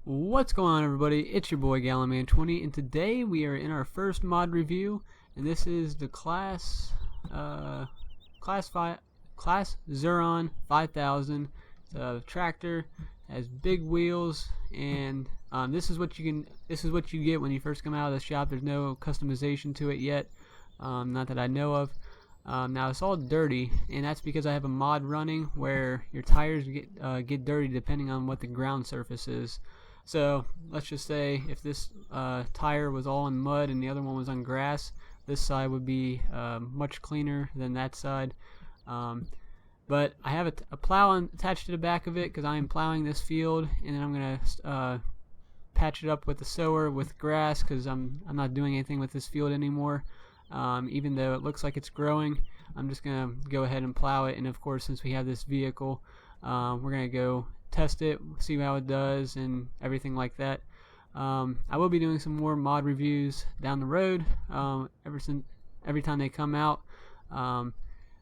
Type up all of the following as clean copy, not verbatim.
What's going on, everybody? It's your boy Gallonman20, and today we are in our first mod review, and this is the Claas Xerion 5000. It's a tractor, has big wheels, and this is what you get when you first come out of the shop. There's no customization to it yet, not that I know of. Now it's all dirty, and that's because I have a mod running where your tires get dirty depending on what the ground surface is. So let's just say if this tire was all in mud and the other one was on grass, this side would be much cleaner than that side. But I have a plow attached to the back of it because I am plowing this field, and then I'm gonna patch it up with the sower with grass because I'm not doing anything with this field anymore. Even though it looks like it's growing, I'm just gonna go ahead and plow it. And of course, since we have this vehicle, we're gonna go test it, see how it does, and everything like that. I will be doing some more mod reviews down the road, every time they come out.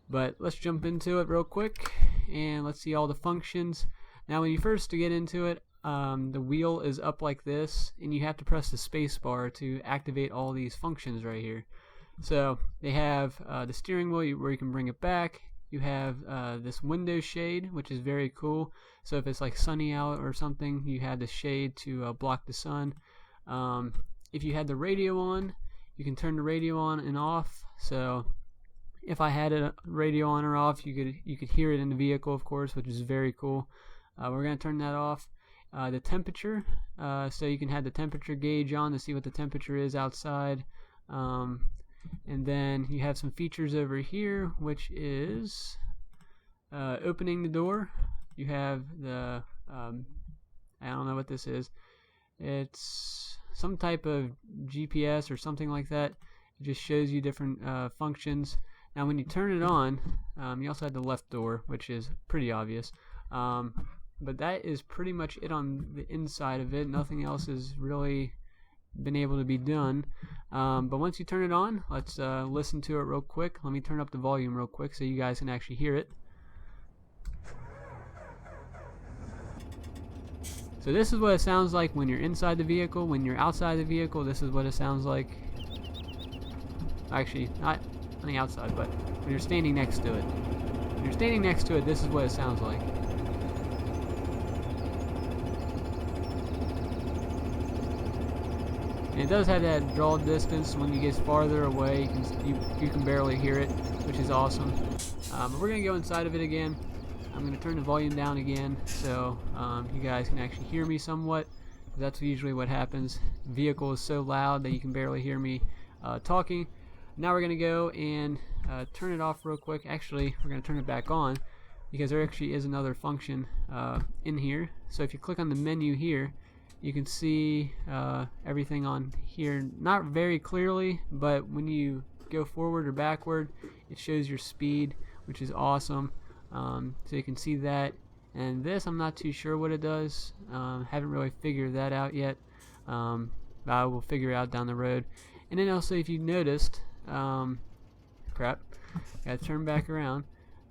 But let's jump into it real quick, and let's see all the functions. Now, when you first get into it, the wheel is up like this, and you have to press the space bar to activate all these functions right here. So they have the steering wheel where you can bring it back. You have this window shade, which is very cool. So if it's like sunny out or something, you have the shade to block the sun. If you had the radio on, you can turn the radio on and off. So if I had a radio on or off, you could hear it in the vehicle, of course, which is very cool. We're gonna turn that off. The temperature, so you can have the temperature gauge on to see what the temperature is outside. And then you have some features over here, which is opening the door. You have the I don't know what this is. It's some type of GPS or something like that. It just shows you different functions. Now when you turn it on, you also have the left door, which is pretty obvious. But that is pretty much it on the inside of it. Nothing else has really been able to be done. But once you turn it on, let's listen to it real quick. Let me turn up the volume real quick so you guys can actually hear it. So this is what it sounds like when you're inside the vehicle. When you're outside the vehicle, this is what it sounds like. Actually, not on the outside, but when you're standing next to it. When you're standing next to it, this is what it sounds like. And it does have that draw distance. When you get farther away, you can barely hear it, which is awesome. But we're gonna go inside of it again. I'm gonna turn the volume down again so you guys can actually hear me somewhat. That's usually what happens. The vehicle is so loud that you can barely hear me talking. Now we're gonna go and turn it off real quick. Actually, we're gonna turn it back on because there actually is another function in here. So if you click on the menu here, you can see everything on here, not very clearly, but when you go forward or backward, it shows your speed, which is awesome. So you can see that. And this, I'm not too sure what it does. Haven't really figured that out yet. But I will figure it out down the road. And then also, if you noticed, crap, gotta turn back around,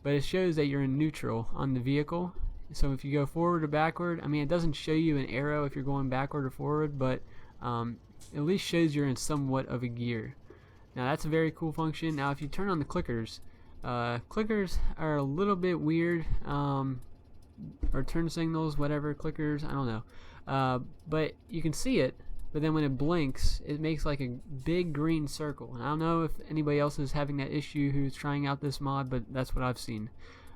but it shows that you're in neutral on the vehicle. So if you go forward or backward, I mean, it doesn't show you an arrow if you're going backward or forward, but at least shows you're in somewhat of a gear. Now that's a very cool function. Now if you turn on the clickers, clickers are a little bit weird, or turn signals, whatever, clickers, I don't know. But you can see it, but then when it blinks, it makes like a big green circle. And I don't know if anybody else is having that issue who's trying out this mod, but that's what I've seen.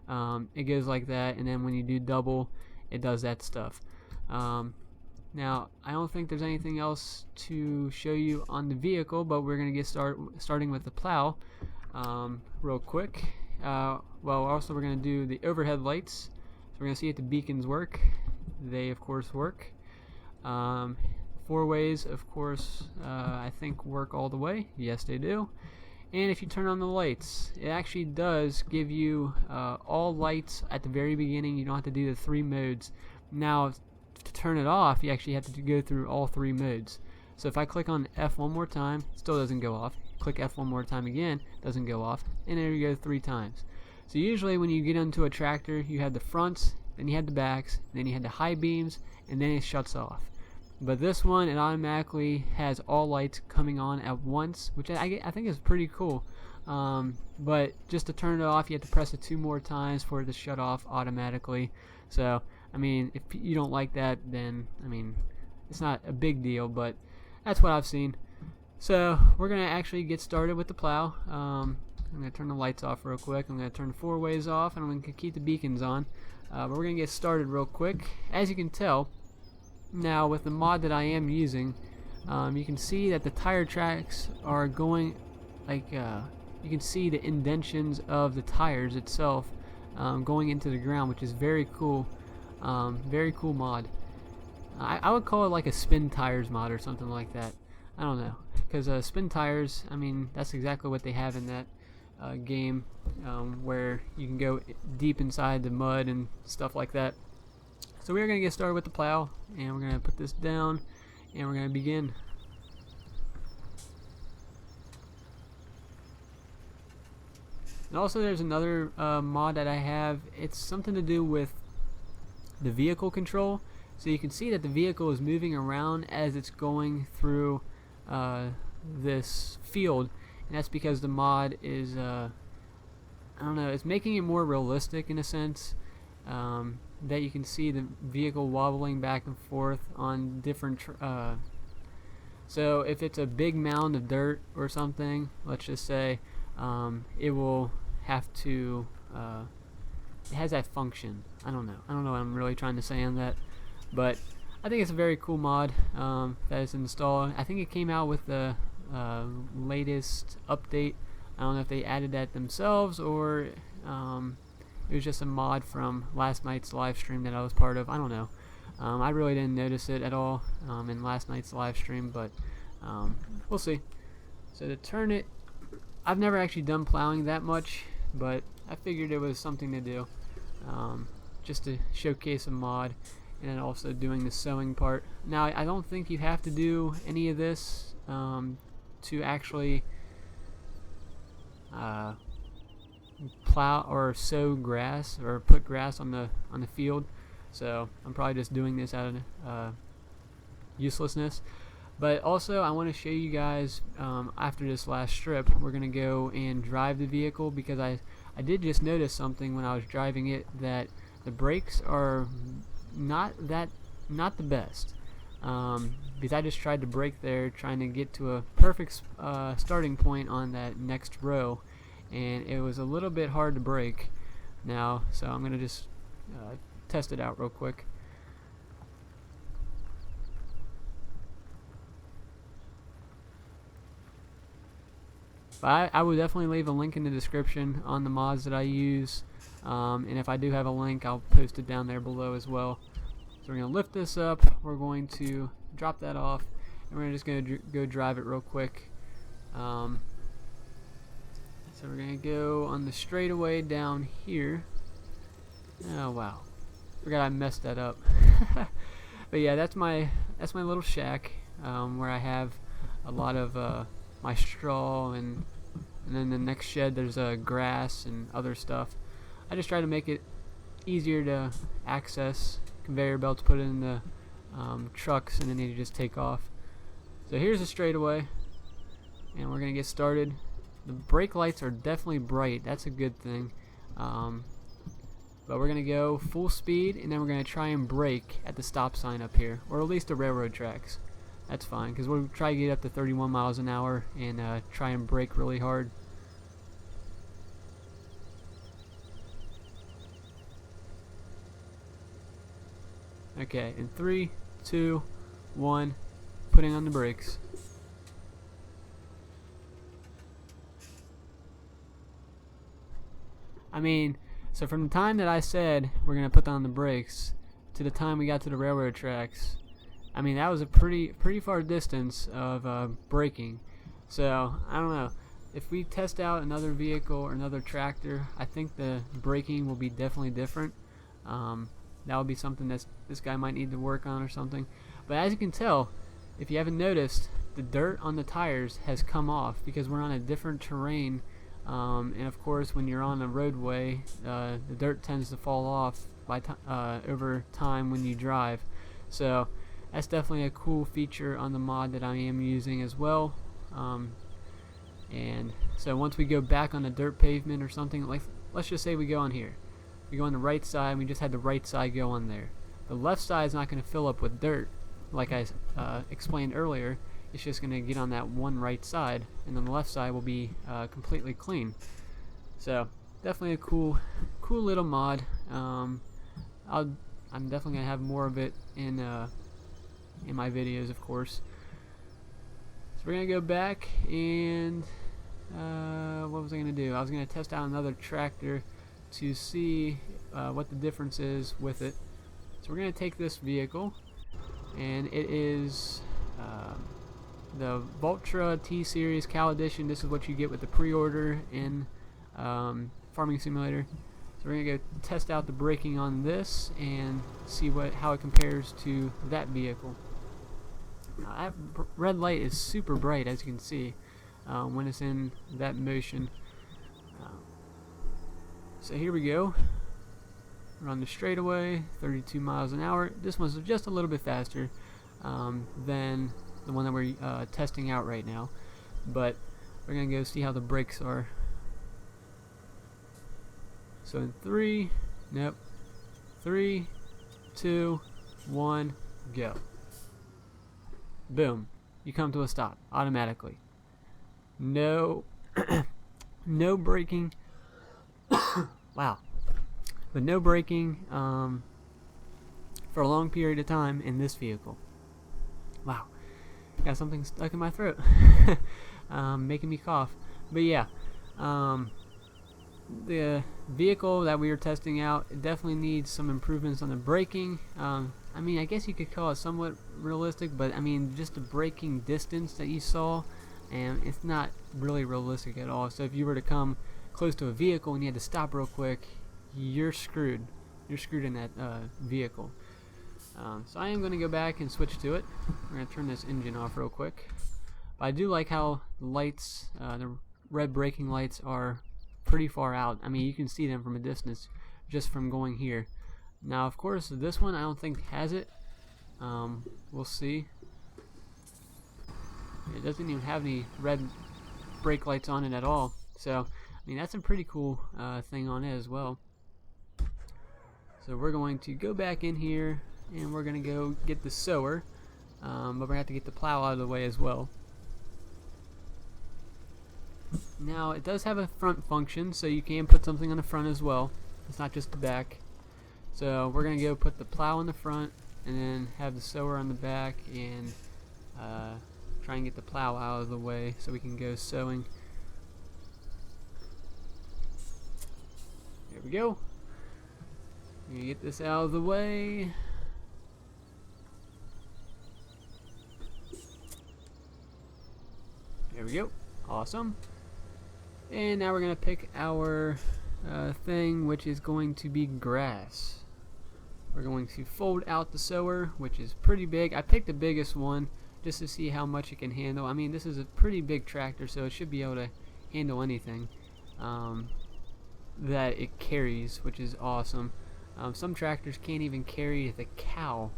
It goes like that, and then when you do double, it does that stuff. Now I don't think there's anything else to show you on the vehicle, but we're gonna get starting with the plow real quick. Well, also we're gonna do the overhead lights. So we're gonna see if the beacons work. They of course work. Four ways, of course, I think work all the way. Yes, they do. And if you turn on the lights, it actually does give you all lights at the very beginning. You don't have to do the 3 modes. Now, to turn it off, you actually have to go through all 3 modes. So if I click on F one more time, it still doesn't go off. Click F one more time again, doesn't go off. And there you go 3 times. So usually when you get into a tractor, you have the fronts, then you have the backs, then you have the high beams, and then it shuts off. But this one, it automatically has all lights coming on at once, which I think is pretty cool. But just to turn it off, you have to press it 2 more times for it to shut off automatically. So, I mean, if you don't like that, then, I mean, it's not a big deal, but that's what I've seen. So, we're going to actually get started with the plow. I'm going to turn the lights off real quick. I'm going to turn the 4 ways off, and I'm going to keep the beacons on. But we're going to get started real quick. As you can tell, now with the mod that I am using, you can see that the tire tracks are going, like, you can see the indentions of the tires itself going into the ground, which is very cool. Very cool mod. I would call it like a spin tires mod or something like that. I don't know, because spin tires, I mean, that's exactly what they have in that game, where you can go deep inside the mud and stuff like that. So we're going to get started with the plow, and we're going to put this down, and we're going to begin. And also there's another mod that I have. It's something to do with the vehicle control. So you can see that the vehicle is moving around as it's going through this field, and that's because the mod is, I don't know, it's making it more realistic in a sense. That you can see the vehicle wobbling back and forth on different so if it's a big mound of dirt or something, let's just say, it will have to it has that function. I don't know what I'm really trying to say on that, but I think it's a very cool mod that is installed. I think it came out with the latest update. I don't know if they added that themselves or it was just a mod from last night's live stream that I was part of. I don't know. I really didn't notice it at all in last night's live stream, but we'll see. So to turn it, I've never actually done plowing that much, but I figured it was something to do, just to showcase a mod, and then also doing the sewing part. Now, I don't think you have to do any of this to actually plow or sow grass or put grass on the field, so I'm probably just doing this out of uselessness. But also I want to show you guys, after this last strip, we're gonna go and drive the vehicle, because I did just notice something when I was driving it, that the brakes are not the best, because I just tried to brake there trying to get to a perfect starting point on that next row, and it was a little bit hard to brake now, so I'm gonna just test it out real quick. But I would definitely leave a link in the description on the mods that I use, and if I do have a link, I'll post it down there below as well. So we're going to lift this up, we're going to drop that off, and we're just going to go drive it real quick. So we're going to go on the straightaway down here. Oh wow, forgot I messed that up. But yeah, that's my little shack, where I have a lot of my straw, and then the next shed there's grass and other stuff. I just try to make it easier to access. Conveyor belts, put it in the trucks, and then you just take off. So here's the straightaway, and we're gonna get started. The brake lights are definitely bright, that's a good thing, but we're gonna go full speed, and then we're gonna try and brake at the stop sign up here, or at least the railroad tracks. That's fine, because we'll try to get up to 31 miles an hour and try and brake really hard. Okay, in 3, 2, 1, putting on the brakes. I mean, so from the time that I said we're going to put on the brakes to the time we got to the railroad tracks, I mean, that was a pretty far distance of braking. So, I don't know. If we test out another vehicle or another tractor, I think the braking will be definitely different. That would be something that this guy might need to work on or something. But as you can tell, if you haven't noticed, the dirt on the tires has come off because we're on a different terrain. And of course, when you're on a roadway, the dirt tends to fall off by over time when you drive. So that's definitely a cool feature on the mod that I am using as well. And so once we go back on the dirt pavement or something, like let's just say we go on here, we go on the right side, and we just had the right side go on there. The left side is not going to fill up with dirt, like I explained earlier. It's just going to get on that one right side, and then the left side will be completely clean. So definitely a cool little mod. I'm definitely going to have more of it in my videos, of course. So we're going to go back and what was I going to do? I was going to test out another tractor to see what the difference is with it. So we're going to take this vehicle, and it is the Voltra T-Series Cal Edition. This is what you get with the pre-order in Farming Simulator. So we're going to go test out the braking on this and see how it compares to that vehicle. That red light is super bright, as you can see, when it's in that motion. So here we go. We're on the straightaway, 32 miles an hour. This one's just a little bit faster than the one that we're testing out right now. But we're going to go see how the brakes are. So in 3, 2, 1, go. Boom. You come to a stop automatically. No no braking. Wow. But no braking for a long period of time in this vehicle. Wow. Got something stuck in my throat. Making me cough. But yeah. The vehicle that we were testing out, it definitely needs some improvements on the braking. I mean, I guess you could call it somewhat realistic, but I mean, just the braking distance that you saw, and it's not really realistic at all. So if you were to come close to a vehicle and you had to stop real quick, you're screwed. You're screwed in that vehicle. So I am going to go back and switch to it. We're going to turn this engine off real quick. But I do like how the lights, the red braking lights, are pretty far out. I mean, you can see them from a distance just from going here. Now, of course, this one I don't think has it. We'll see. It doesn't even have any red brake lights on it at all. So, I mean, that's a pretty cool thing on it as well. So we're going to go back in here, and we're going to go get the sower. But we're going to have to get the plow out of the way as well. Now, it does have a front function, so you can put something on the front as well. It's not just the back. So we're going to go put the plow on the front, and then have the sower on the back, and try and get the plow out of the way so we can go sowing. There we go. We're going to get this out of the way. There we go. Awesome. And now we're going to pick our thing, which is going to be grass. We're going to fold out the sower, which is pretty big. I picked the biggest one just to see how much it can handle. I mean, this is a pretty big tractor, so it should be able to handle anything that it carries, which is awesome. Some tractors can't even carry the cow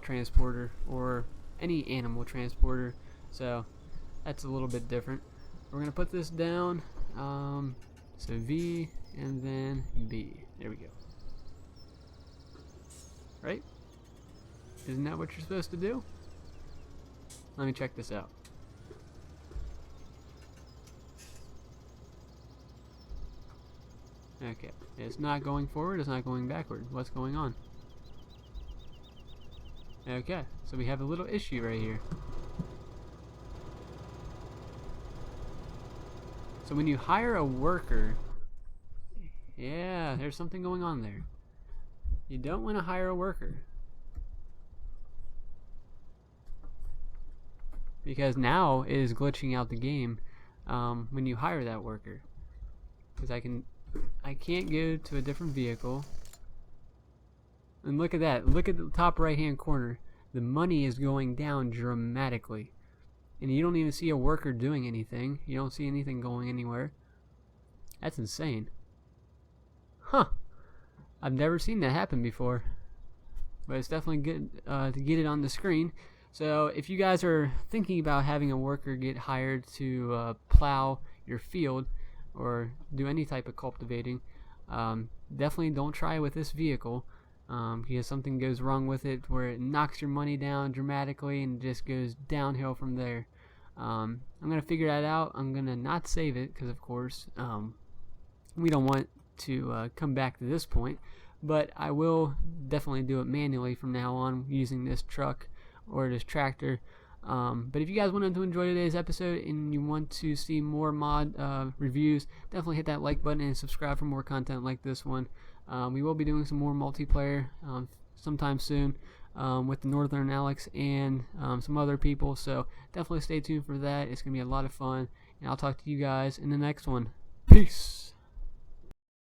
transporter, or any animal transporter, so that's a little bit different. We're going to put this down, so V and then B. There we go. Right? Isn't that what you're supposed to do? Let me check this out. Okay, it's not going forward, it's not going backward. What's going on? Okay, so we have a little issue right here. So when you hire a worker, yeah, there's something going on there. You don't want to hire a worker, because now it is glitching out the game when you hire that worker. Because I can't go to a different vehicle. And look at that. Look at the top right hand corner. The money is going down dramatically. And you don't even see a worker doing anything. You don't see anything going anywhere. That's insane. Huh. I've never seen that happen before. but it's definitely good to get it on the screen. So if you guys are thinking about having a worker get hired to plow your field or do any type of cultivating, definitely don't try with this vehicle, because something goes wrong with it where it knocks your money down dramatically and just goes downhill from there. I'm going to figure that out. I'm going to not save it because, of course, we don't want to come back to this point, but I will definitely do it manually from now on using this truck or this tractor. But if you guys wanted to enjoy today's episode and you want to see more mod reviews, definitely hit that like button and subscribe for more content like this one. We will be doing some more multiplayer sometime soon with the Northern Alex and some other people, so definitely stay tuned for that. It's going to be a lot of fun, and I'll talk to you guys in the next one. Peace!